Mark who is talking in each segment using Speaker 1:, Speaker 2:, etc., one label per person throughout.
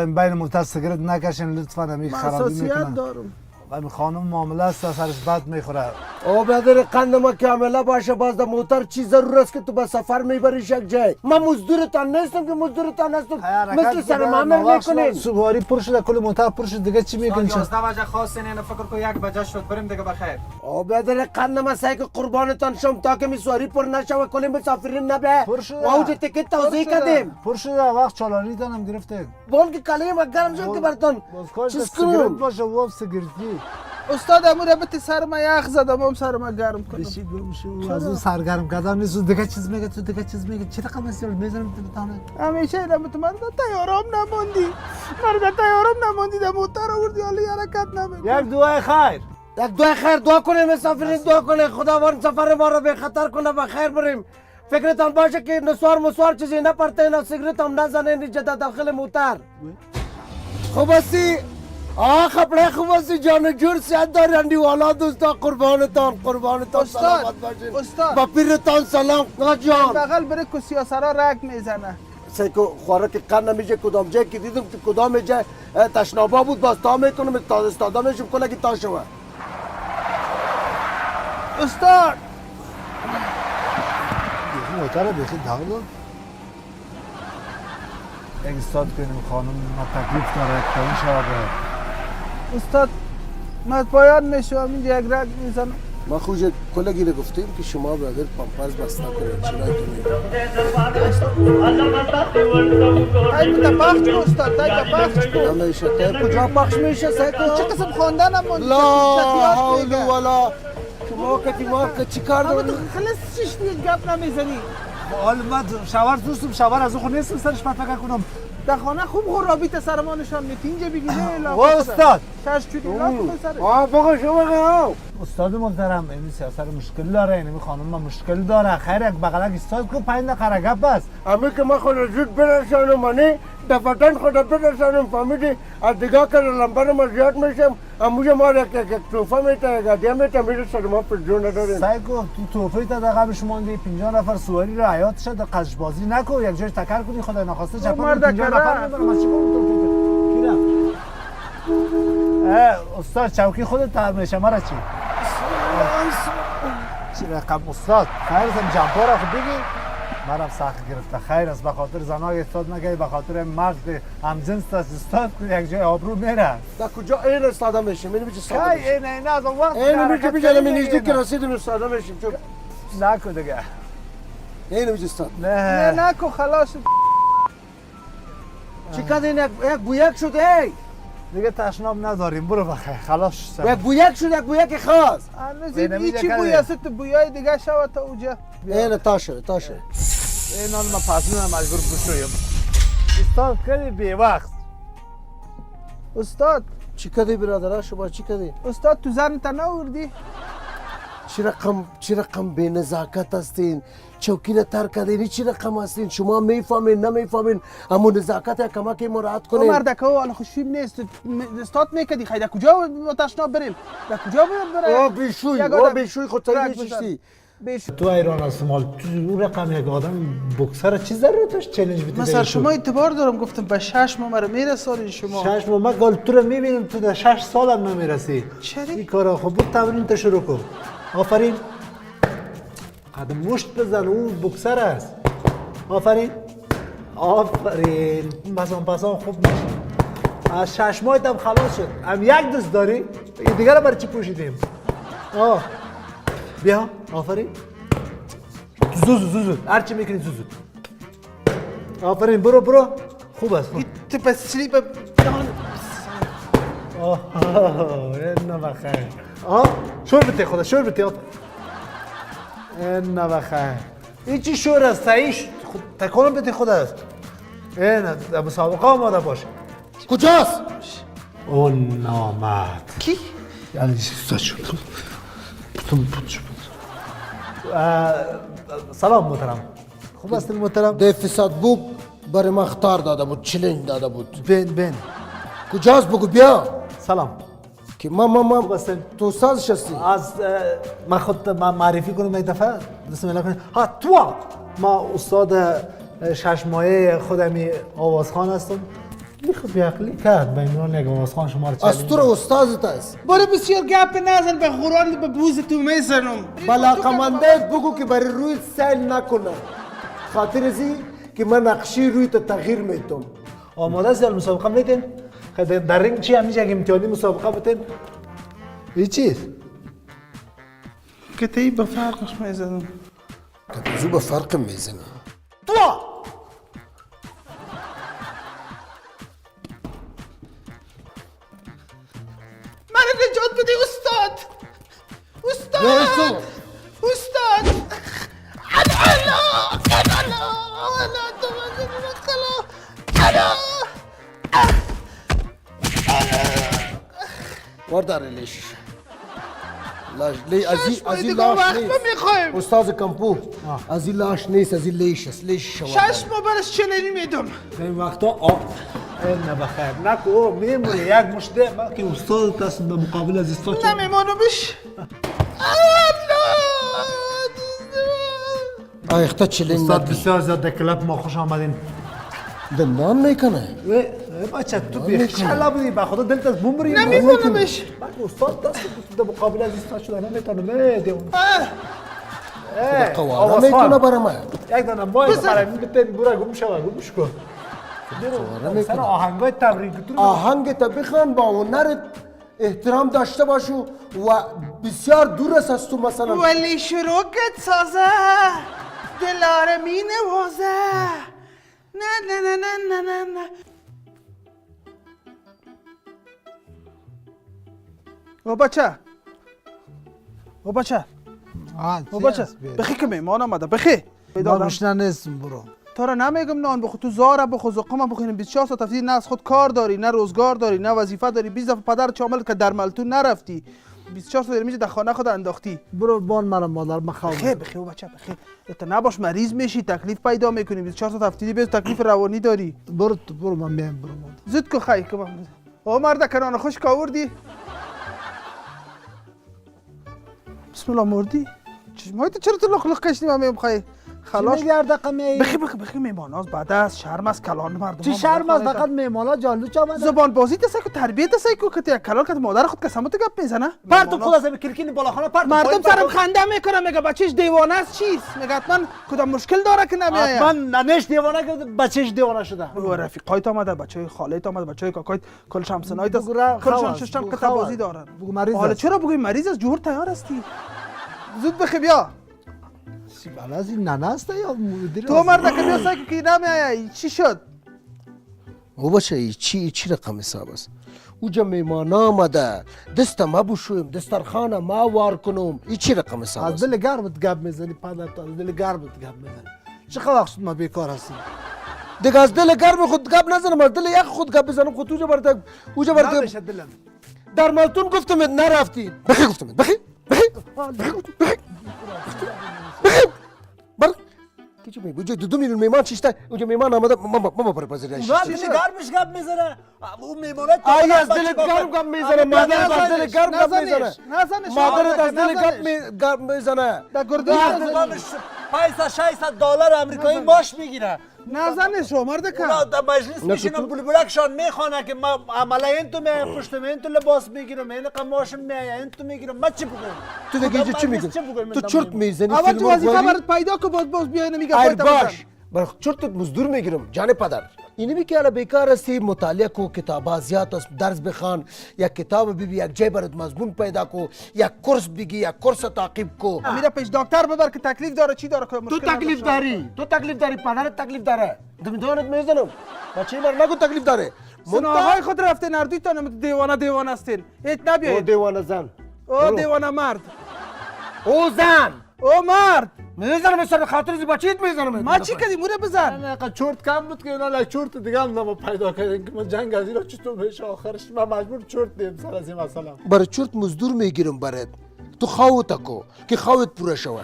Speaker 1: بین موتر سیگرت نکشین لطفا. همی خرابی میکنه.
Speaker 2: دارم.
Speaker 1: همین خانم معامله است سرش بد میخوره.
Speaker 2: او برادر قند ما کاملا باشه باز در موتر چی ضرور است که تو به سفر میبریش یک جای. من مزدورتان نیستم که مزدورتان هستم. مثل سر معامل میکنین.
Speaker 1: سواری پر شده کل موتر پر شده دیگه چی میکنین؟
Speaker 3: 11 بجه خواستین اینو فکر کو 1 بجه شد بریم دیگه بخیر.
Speaker 2: او برادر قند ما سعی که قربانتان شم تا که می سواری پر نشه و کل مسافرین نبه. و اوج تیکت توضیح کردیم.
Speaker 1: پر شده وقت چالانی تانم گرفته.
Speaker 2: بون که کلیم گرم شد که براتون چیز کنم.
Speaker 1: باشه و سیگرتی.
Speaker 4: استاد امور بت سر ما یخ زدم هم سر ما گرم کنم.
Speaker 1: بشی گم شو. از اون سرگرم کردن نیست دیگه چیز میگه تو دیگه چیز میگه. چه رقم است میذارم تو تانه.
Speaker 4: همیشه اینا تو من تیارم نموندی. مرد تیارم نموندی در موتر آوردی حالی حرکت نمیکنی.
Speaker 1: یک دعای خیر.
Speaker 2: یک دعای خیر دعا کنیم مسافرین دعا کنه خداوند سفر ما رو به خطر کنه و خیر بریم. فکرتان باشه که نسوار چیزی نپرته نه سیگرت هم نزنه جدا داخل موتر. خوب هستی؟ خبره خوب هستی جان جور صحت داری اندی والا دوستا قربانتان سلامت باشین.
Speaker 4: استاد
Speaker 2: با پیرتان سلام جان.
Speaker 4: بغل بره که سیاسرا رگ میزنه.
Speaker 2: سیکو خواره که قرن نمیشه کدام جای که دیدم که کدام جای تشنابا بود باز تا میکنم تا استادا میشم کنه که تا شوه.
Speaker 4: استاد
Speaker 1: موتر رو بیخی دار داد. یک استاد کنیم خانم ما تکلیف داره کنیم شده.
Speaker 4: استاد من پایان میشم اینجا یک رگ میزنم.
Speaker 2: ما خوش کلگی رو گفتیم که شما برادر پامپرز بسته کنید چرایی که میگم
Speaker 4: ای بتا پخش کن استاد تای پخش کن.
Speaker 2: نمیشه تای کجا پخش میشه سیکو
Speaker 4: چه قسم خواندنم من
Speaker 2: لا حول ولا شما کتی ما چی کار
Speaker 4: اما
Speaker 2: دارید؟
Speaker 4: تو خلاص چیش دیگه گپ نمیزنی.
Speaker 1: حالا من شاور دوستم شاور از اون خود نیستم سرش فکر کنم.
Speaker 4: در خانه خوب خرابیت سر ما نشان میدی اینجا بگیره لا.
Speaker 1: و استاد
Speaker 4: شش چوری لا کن سر.
Speaker 2: بگو شما
Speaker 1: استاد محترم این سیاست مشکل داره این خانم ما مشکل داره خیر یک بغلک استاد کو 5 دقیقه گپ است.
Speaker 2: امی که ما خود زود برسانم منی دفتن خود برسانم فهمیدی از دیگه که لمبر ما زیاد میشم اموجه ما یک توفه میته یک هدیه میته میره سر ما پر جون نداریم.
Speaker 1: سعی کن تو توفه تا دقیقه شما دی 50 نفر سواری رو حیات شد قش بازی نکو یک جای تکر کنی خدای نخواسته چپا 50 نفر میبرم از چی کنم تو استاد چوکی خودت تعمیر شما چی؟ چی رقم استاد خیرتم جمپا را خود بگی منم سخت گرفته خیر است به خاطر زنای استاد نگه به خاطر مرد همجنس است استاد یک جای آبرو میره.
Speaker 2: در کجا این استاده میشیم اینو بیچه ساده میشیم
Speaker 1: این از اون وقت
Speaker 2: اینو بیچه بیچه نمی نزدیک که رسیدیم استاده میشیم چون
Speaker 1: نکو دیگه
Speaker 2: اینو بیچه استاد
Speaker 4: نه نکو خلاص.
Speaker 2: چی کردین یک بویک شد ای
Speaker 1: دیگه تشناب نداریم برو بخیر خلاص شد.
Speaker 2: یک بویک شد یک بویک خاص
Speaker 4: هنوز این چی بوی است تو بویای دیگه شود تا اوجا.
Speaker 2: اینو تاشه
Speaker 1: این آن ما پاسونه مجبور بشویم. استاد خیلی بی وقت.
Speaker 4: استاد
Speaker 2: چی کردی برادر شما چی کردی؟
Speaker 4: استاد تو زن تا نوردی؟
Speaker 2: چی رقم بی نزاکت هستین چوکی را ترک کردین چی رقم هستین شما میفهمین نمیفهمین اما نزاکت کما که مراعات
Speaker 4: او
Speaker 2: کنین
Speaker 4: مرد که حالا خوشیم نیست استاد میکدی خیلی کجا تشناب بریم در کجا بریم
Speaker 2: او بیشوی خود تایی بیشتی
Speaker 1: تو ایران هست مال تو اون رقم یک آدم بوکسر چیز ضرورتش چالش بده.
Speaker 4: من سر شما اعتبار دارم گفتم به 6 ماه رو میرسونین شما.
Speaker 1: 6 ماه من گل تو رو میبینم تو در 6 سال هم نمیرسی.
Speaker 4: چری؟
Speaker 1: این کارا خب بود تمرین تا شروع کن. آفرین. قدم مشت بزن اون بوکسر است. آفرین. پسان خوب میشه. از 6 ماه هم خلاص شد. هم یک دوست داری؟ این دیگه رو برای چی پوشیدیم؟ بیا آفرین زوزو هرچی میکنی زوزو آفرین برو خوب است
Speaker 4: تو پس چلی به
Speaker 1: این بخیر شور بته خدا شور بته این بخیر این چی شور است تایش تکانم بته خدا است این مسابقه آماده باشه
Speaker 2: کجاست؟
Speaker 1: اون نامد
Speaker 4: کی؟
Speaker 1: یعنی چی شد سلام محترم خوب هستین محترم؟
Speaker 2: 2% بوک برای ما اختار داده بود چلنج داده بود
Speaker 1: بین
Speaker 2: کجاست بگو بیا
Speaker 1: سلام
Speaker 2: که ما
Speaker 1: خوب هستین؟
Speaker 2: تو سازش هستی
Speaker 1: از من خود معرفی کنم یک دفعه بسم الله کنیم تو ما استاد 6 ماهه خودمی آوازخوان هستم خب بیعقلی کرد به عنوان یک آسخان شما رو
Speaker 2: از تو رو استازت است.
Speaker 4: برو بسیار گپ نزن به قرآن به بوز تو میزنم.
Speaker 2: بلاقمندت بگو که برای روی سیل نکنه. خاطر ازی که من نقشی روی تو تغییر میتم.
Speaker 1: آماده است یا مسابقه میتین؟ خیلی در رنگ چی همیشه اگه امتحانی مسابقه بتین؟ این چیز؟
Speaker 4: که تی به فرقش میزنم.
Speaker 2: تبزو به فرق میزنه. تو
Speaker 4: من نجات بده استاد. استاد. استاد. الا تو مزنی خلا.
Speaker 2: وردار لیش. ازی
Speaker 4: دیگه
Speaker 2: لاش
Speaker 4: وقت
Speaker 2: نیست.
Speaker 4: میخوایم.
Speaker 2: استاد کمپو. ازی لاش نیست ازی لیش است. لیش شما.
Speaker 4: شش ما برش چنینی میدم.
Speaker 1: این وقتا نه بخیر نکو میمونه یک مشته ما که استاد هست به مقابل از استاد
Speaker 4: نمیمانمش.
Speaker 2: آیخته چلین
Speaker 1: استاد
Speaker 2: ندی.
Speaker 1: بسیار زیاد کلاب ما خوش آمدین
Speaker 2: دندان میکنه.
Speaker 1: بچه تو بیخشلا بودی به خدا دلت از بومری
Speaker 4: نمیمانمش.
Speaker 1: استاد دست به مقابل از استاد شده نمیتونه دیون
Speaker 2: قواره میکنه برای من.
Speaker 1: یک دانه مای برای این بتین برای گم شو گمش کن سر آهنگای تبریک تو
Speaker 2: آهنگ تا بخوان با هنرت احترام داشته باشو و بسیار دور است از تو مثلا.
Speaker 4: ولی شروع کت سازه دلاره می نوازه. نه او بچه بخی که میمان آمده بخی
Speaker 1: گوشنه نیستم برو
Speaker 4: تو را نمیگم نان بخو تو زاره بخو زقوم بخوریم 24 ساعت تفسیر نه از خود کار داری نه روزگار داری نه وظیفه داری 20 دفعه پدر چامل که در ملتون نرفتی 24 ساعت میشه در خانه خود انداختی
Speaker 1: برو بان مرا مادر مخوام
Speaker 4: بخی او بچه بخی تو نباش مریض میشی تکلیف پیدا میکنی 24 ساعت هفتگی بیز تکلیف روانی داری
Speaker 1: برو من میام برو
Speaker 4: زود کو خی که او مرد کنان خوش کاوردی بسم الله مردی چشمای تو چرا تو لخ لخ کشیدی من میخوای خلاص
Speaker 1: میگرده قمی
Speaker 4: بخی میماناز بعد از شرم از کلان مردم
Speaker 1: چی شرم از دقت میمانا جالو چا من
Speaker 4: زبان بازی تسه کو تربیت تسه کو که کلان که مادر خود قسمت گپ میزنه
Speaker 1: پرت خود از کلکین بالاخانه پرت
Speaker 4: مردم سرم خنده میکنه میگه بچهش دیوانه است چیست میگه حتما کدام مشکل داره که نمیاد
Speaker 1: من ننش دیوانه که بچهش دیوانه شده
Speaker 4: و رفیقایت آمده بچهای خالت آمده بچهای کاکایت کل شمسنایت است
Speaker 1: بگو
Speaker 4: کلشان ششتن که بازی دارن
Speaker 1: بگو مریض
Speaker 4: حالا
Speaker 1: است.
Speaker 4: چرا بگوی مریض از جور تیار هستی زود بخی بیا
Speaker 1: چی بالا از این ننه است یا مدیر
Speaker 4: تو مرد که بیا سعی که نمیای چی شد
Speaker 2: او باشه چی رقم حساب است اوجا میمان آمده دست ما بشویم دسترخانه ما وار کنم این چی رقم حساب
Speaker 1: از
Speaker 2: است
Speaker 1: دل گرمت گپ میزنی پدر تو از دل گرمت گپ میزنی چقدر وقت شد ما بیکار هستیم
Speaker 2: دیگه از دل گرم خود گپ نزنم از دل یخ خود گپ بزنم خود اوجا برده
Speaker 1: نمیشه دلم
Speaker 2: در ملتون گفتم نرفتی بخی گفتم بخی بر کی چی میگه دو میلیون میمان چیسته اونجا میمان آمده ماما پر پذیرش
Speaker 1: از دل گرمش گپ میزنه اون میمونه
Speaker 2: آیا از دل گرم گپ میزنه مادر از دل گرم گپ میزنه
Speaker 4: نزنش
Speaker 2: مادر از دل گپ میزنه
Speaker 4: در گردن
Speaker 1: $500 آمریکایی ماش میگیره
Speaker 4: نزنش رو مرد که
Speaker 1: اونا در مجلس میشینن بلبلکشان میخوانه که ما عملا این تو میای پشت این تو لباس میگیرم این قماشم میای این تو میگیرم ما چی بگم
Speaker 2: تو دیگه اینجا چی میگی تو چرت میزنی
Speaker 4: اول تو وظیفه
Speaker 2: فیلم
Speaker 4: برات پیدا که باز بیای نمیگه
Speaker 2: ای باش بر چرت مزدور میگیرم جان پدر اینی می که الان بیکار هستی مطالعه کو کتابا زیاد است درس بخوان یا کتاب ببی یک جای برات مضمون پیدا کو یا کورس بگی یا کورس تعقیب کو
Speaker 4: میره پیش دکتر ببر که تکلیف داره چی داره که
Speaker 2: تو تکلیف داری پدرت تکلیف داره دمدانت میزنم بچه مر نگو تکلیف داره
Speaker 4: سناهای خود رفته نردوی تا دیوانه هستین هیچ
Speaker 2: او
Speaker 4: نبیایید
Speaker 2: دیوانه زن
Speaker 4: او دیوانه مرد
Speaker 2: او زن
Speaker 4: او مرد
Speaker 2: میزنم سر خاطر از بچیت میزنم
Speaker 4: ما چی کردیم موره بزن
Speaker 1: نه چرت کم بود که اینا چرت دیگه هم ما پیدا کردیم که ما جنگ از اینا چطور میشه آخرش ما مجبور چرت دیم سر از این مثلا
Speaker 2: برای چرت مزدور میگیرم برات تو خواهت کو که خواهت پوره شوه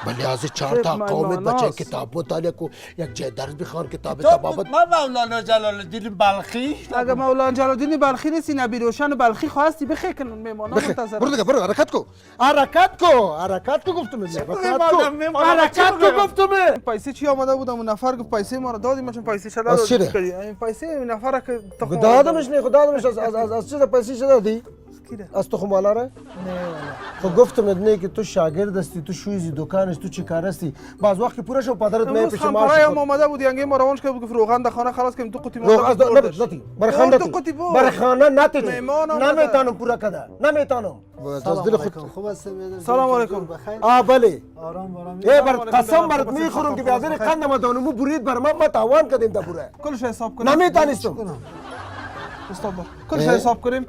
Speaker 5: ولی از 4 تا قومت بچه
Speaker 4: میماناست.
Speaker 5: کتاب مطالعه کو یک جای درس بخوان کتاب
Speaker 6: تو
Speaker 5: تبابت
Speaker 6: ما مولانا جلال الدین بلخی
Speaker 4: اگه مولانا جلال الدین بلخی نیستی نبی روشن بلخی خواستی بخی کنن میمانا منتظر
Speaker 5: برو دیگه برو حرکت کو حرکت کو گفتم
Speaker 2: حرکت کو گفتم
Speaker 4: پیسه چی آمده بودم اون نفر گفت پیسه ما رو دادیم چون پیسه شده
Speaker 5: از چی ده؟
Speaker 4: این پیسه این نفر که تخم
Speaker 2: دادمش نه خدا دادمش از چیز پیسه شده دادی از تخم بالا را خب گفتم نه که تو شاگرد هستی تو شویزی دکانش تو چی کار هستی باز وقتی پورا شو پدرت می
Speaker 4: امروز
Speaker 2: پیش
Speaker 4: خمپاره هم
Speaker 2: ما
Speaker 4: آمده بود ینگه ما روانش کرد گفت روغن در خانه خلاص کنیم تو قوطی
Speaker 2: روغ از
Speaker 4: بردش.
Speaker 2: نتی برای خانه
Speaker 4: تو قوطی برد.
Speaker 2: برای خانه نتی
Speaker 4: مهمان آمده.
Speaker 2: نمیتونم پورا کده نمیتونم
Speaker 1: سلام علیکم خوب هستی
Speaker 4: سلام علیکم.
Speaker 1: بخیر
Speaker 2: بله
Speaker 1: آرام آرام
Speaker 2: ای بر قسم برات میخورم که بیادر قندم دانمو برید بر ما تاوان کردیم تا پورا
Speaker 4: کلش حساب کنیم
Speaker 2: نمیتونستم
Speaker 4: استاد بار کلش حساب کنیم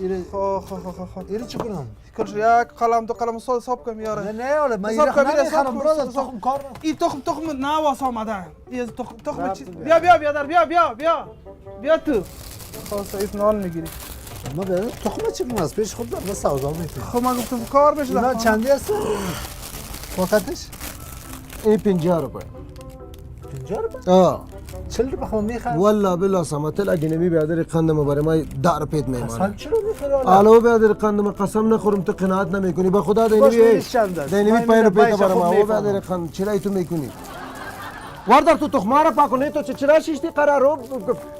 Speaker 1: ایره
Speaker 4: خو خو خو خو
Speaker 1: ایره چی کنم
Speaker 4: کلش یک قلم دو قلم استاد حساب کنیم
Speaker 1: نه
Speaker 4: یاره
Speaker 1: نه ولی من
Speaker 4: حساب
Speaker 1: ایره
Speaker 4: کبیر حساب
Speaker 1: نمیخرم
Speaker 4: کن،
Speaker 1: برادر
Speaker 4: حساب.
Speaker 1: تخم کار
Speaker 4: این تخم نواس آمده این تخم چیز بیا بیادر بیا تو خلاص ایت نان میگیری
Speaker 1: ما برادر تخم چی کنم از پیش خود در سودا میکنم
Speaker 4: خب من گفتم کار بشه
Speaker 1: اینا
Speaker 4: در خانه.
Speaker 1: چندی هست وقتش
Speaker 2: این 50 روپیه
Speaker 1: 50 روپیه
Speaker 2: آه
Speaker 1: 40 روپیه خود میخرم
Speaker 2: والله بالله سمتل اگه نمی بیادر قندم برای ما 10 روپیه میمانه
Speaker 1: اصلا چرا میخرم
Speaker 2: حالا بیادر قندم قسم نخورم تو قناعت نمیکنی به خدا
Speaker 1: باش،
Speaker 2: دینی
Speaker 1: ببینش چند است.
Speaker 2: دینی
Speaker 1: من
Speaker 2: 5 روپیه
Speaker 1: باش،
Speaker 2: برای
Speaker 1: خود
Speaker 2: ما
Speaker 1: میفهمم.
Speaker 2: بیادر قند چرا تو میکنی واردر تو تخماره پاکنی تو چرا شیشتی قرارو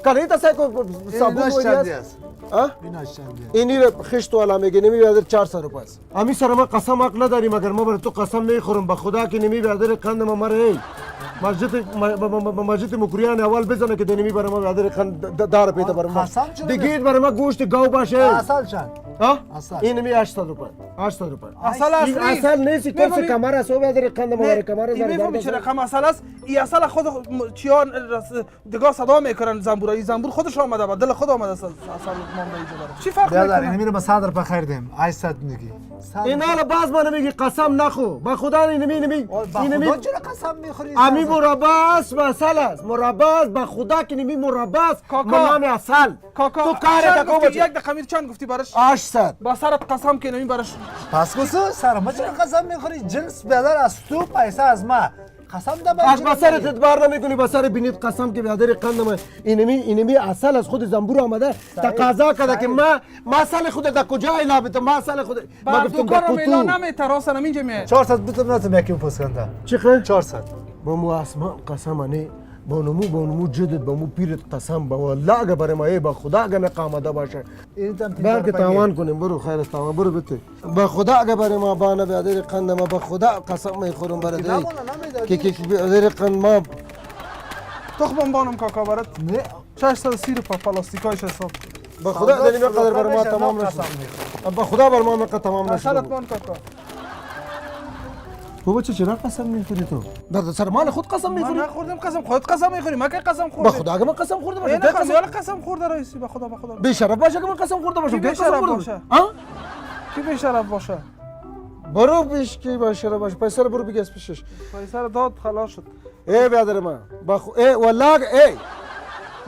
Speaker 2: کنی تا سایکو صابون
Speaker 1: اینا چندی
Speaker 2: وریاس
Speaker 1: است
Speaker 2: ها
Speaker 1: اینا چندی است
Speaker 2: اینی رو خشت والا میگه نمی بیادر 400 روپیه است امی سر ما قسم حق نداری مگر ما بر تو قسم میخورم به خدا که نمی بیادر قندم مره مسجد مکریان اول بزنه که دنیمی برای ما بیادر قند 10 روپیه برای ما
Speaker 1: قسم چرا
Speaker 2: دیگه برای ما گوشت گاو باشه
Speaker 1: اصل چند
Speaker 2: ها
Speaker 1: اصل.
Speaker 2: این می 800 روپیه 800 روپیه
Speaker 4: اصل
Speaker 2: این
Speaker 4: اصلی
Speaker 2: اصل نیست کسی
Speaker 4: می‌فهمی؟
Speaker 2: کمر است او بیادر قندم مره کمر
Speaker 4: این میفهمی چرا رقم اصل است این اصل خود چیا دگاه صدا میکنن زنبور این زنبور خودش آمده با دل خود آمده اصل مانده اینجا برای چی فرق
Speaker 1: برادر
Speaker 4: میکنه
Speaker 1: اینو میره به 100 روپیه خریدیم 800 میگی
Speaker 2: این حالا باز من میگی قسم نخو به خدا اینمی
Speaker 1: خدا چرا قسم میخوری
Speaker 2: امی مربع است اصل است مربع است به خدا که نمی مربع است
Speaker 4: کاکا.
Speaker 2: نام اصل
Speaker 4: کاکا
Speaker 2: تو کار
Speaker 4: چند
Speaker 2: تکو
Speaker 4: گفتی؟
Speaker 2: بچه
Speaker 4: یک دقیقه چند گفتی براش
Speaker 2: 800
Speaker 4: با سرت قسم که نمی براش
Speaker 1: پس گوسو سر ما چرا قسم میخوری جنس برادر از تو پیسه از ما قسم ده
Speaker 2: از بسر تدبار نمیکنی بسر بینید قسم که بیادر قندم اینمی اصل از خود زنبور آمده تقاضا کرده که ما اصل خود در کجا لابت ما اصل خود ما
Speaker 4: با
Speaker 2: گفتم
Speaker 4: دکان
Speaker 2: در
Speaker 4: رو میلا
Speaker 2: کتو
Speaker 4: نمیته راست نمینجا میه
Speaker 1: 400 بتم نتم یکی پوست کنده
Speaker 2: چی خیلی؟
Speaker 1: 400
Speaker 2: با مو اسما قسم انه با نمو جدد با مو پیرت قسم با والله اگه برای ما با خدا اگه مقامده باشه
Speaker 1: این تم
Speaker 2: بر که تاوان کنیم برو خیر است تاوان برو بته با خدا اگه برای ما بانه بیادر قند ما با خدا قسم میخورم برای دی که بیادر قند ما
Speaker 4: تخمم بانم کاکا برات
Speaker 1: نه
Speaker 4: 630 روپا پلاستیکایش حساب
Speaker 2: با خدا دنی مقدر برای ما تمام نشه با خدا برای ما مقدر تمام نشه
Speaker 4: اصلت بان کاکا
Speaker 2: بابا چرا قسم میخوری تو در سر مال خود قسم
Speaker 4: من
Speaker 2: میخوری
Speaker 4: نخوردم قسم خودت قسم میخوری من که قسم
Speaker 2: با
Speaker 4: خوردم
Speaker 2: خدا اگه من قسم خورده باشم
Speaker 4: این
Speaker 2: تو
Speaker 4: نخوام
Speaker 2: قسم
Speaker 4: یالا قسم خورده رئیسی به خدا
Speaker 2: بی شرف باشه که من قسم خورده باشم
Speaker 4: کی
Speaker 2: تو
Speaker 4: بی‌شرف
Speaker 2: قسم خورده
Speaker 4: باشه؟
Speaker 2: ها
Speaker 4: کی به شرف باشه
Speaker 2: برو پیش کی با شرف باشه پیسه رو برو بگیس پیشش
Speaker 4: پیسه رو داد خلاص شد
Speaker 2: ای برادر من ای والله ای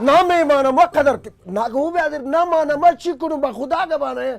Speaker 2: نمیمانم وقدر نگو برادر نمانم من چی کنم با خدا که بانه